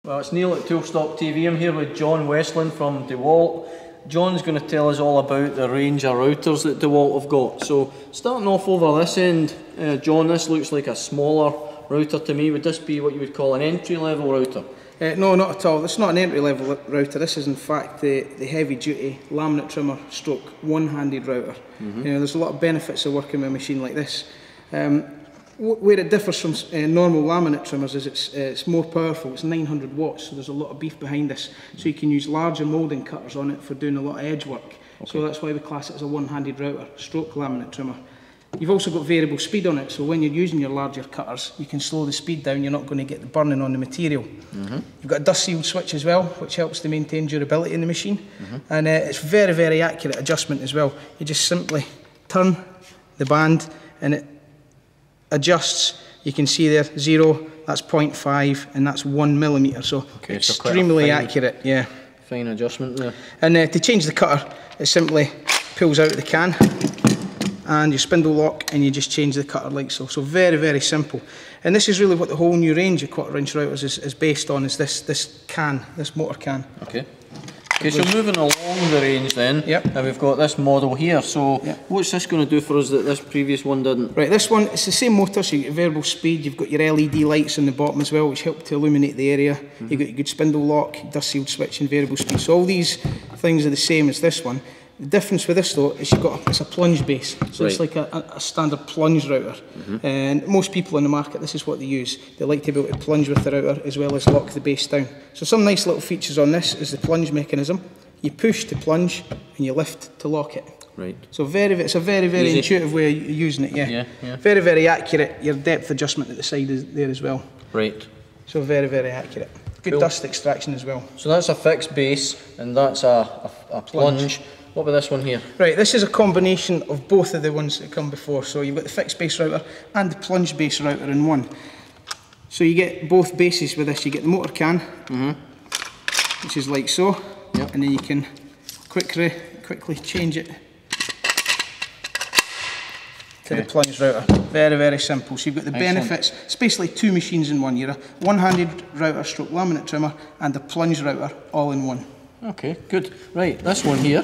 Well, it's Neil at Toolstop TV. I'm here with John Westland from DeWalt. John's going to tell us all about the range of routers that DeWalt have got. So, starting off over this end, John, this looks like a smaller router to me. Would this be what you would call an entry-level router? No, not at all. This is not an entry-level router. This is in fact the heavy-duty laminate trimmer stroke one-handed router. You know, there's a lot of benefits of working with a machine like this. Where it differs from normal laminate trimmers is it's more powerful. It's 900 watts, so there's a lot of beef behind this. So you can use larger moulding cutters on it for doing a lot of edge work. Okay. So that's why we class it as a one-handed router, stroke laminate trimmer. You've also got variable speed on it, so when you're using your larger cutters, you can slow the speed down. You're not going to get the burning on the material. You've got a dust sealed switch as well, which helps to maintain durability in the machine. And it's very, very accurate adjustment as well. You just simply turn the band and it adjusts. You can see there 0, that's 0.5, and that's 1 millimetre, so okay, extremely accurate. Yeah, fine adjustment there. And to change the cutter, it simply pulls out the can and you spindle lock and you just change the cutter like so. So very, very simple. And this is really what the whole new range of 1/4 inch routers is based on, is this motor can. Okay. Okay, so moving along the range then, and we've got this model here. So what's this going to do for us that this previous one didn't? Right, this one, it's the same motor, so you get variable speed, you've got your LED lights on the bottom as well, which help to illuminate the area. You've got your good spindle lock, dust sealed switch and variable speed. So all these things are the same as this one. The difference with this though is it's a plunge base, so it's like a standard plunge router. And most people in the market, this is what they use. They like to be able to plunge with the router as well as lock the base down. So some nice little features on this is the plunge mechanism. You push to plunge and you lift to lock it. Right. So it's a very, very easy, intuitive way of using it, yeah. Very, very accurate. Your depth adjustment at the side is there as well. Right. So very, very accurate. Good dust extraction as well. So that's a fixed base and that's a plunge. What about this one here? Right, this is a combination of both of the ones that come before. So you've got the fixed base router and the plunge base router in one. So you get both bases with this. You get the motor can, which is like so, and then you can quickly change it to the plunge router. Very, very simple. So you've got the benefits. It's basically two machines in one. You're a one-handed router stroke laminate trimmer and a plunge router all in one. Okay, good. Right, this one here.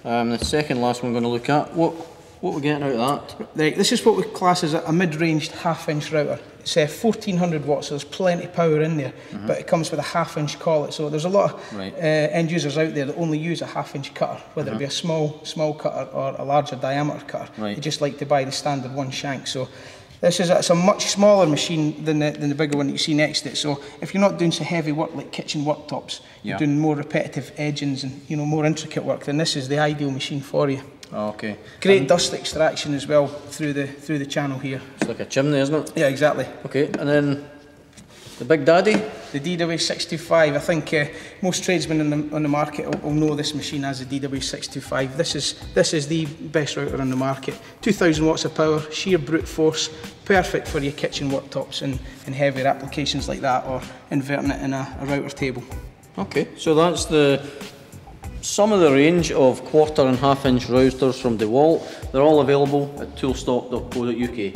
The second last one we're going to look at, what we're getting out of that? Right, this is what we class as a mid-ranged half-inch router. It's 1400 watts, so there's plenty of power in there, but it comes with a half-inch collet. So there's a lot of end users out there that only use a half-inch cutter, whether it be a small cutter or a larger diameter cutter. They just like to buy the standard one shank. So it's a much smaller machine than the bigger one that you see next to it. So if you're not doing so heavy work like kitchen worktops, you're doing more repetitive edgings and more intricate work, then this is the ideal machine for you. Okay. Great dust extraction as well through the channel here. It's like a chimney, isn't it? Yeah, exactly. Okay, and then the big daddy? The DW625. I think most tradesmen on the market will know this machine as the DW625. This is the best router on the market. 2000 watts of power, sheer brute force, perfect for your kitchen worktops and heavier applications like that, or inverting it in a router table. Okay, so that's some of the range of 1/4 and half-inch routers from DeWalt. They're all available at toolstop.co.uk.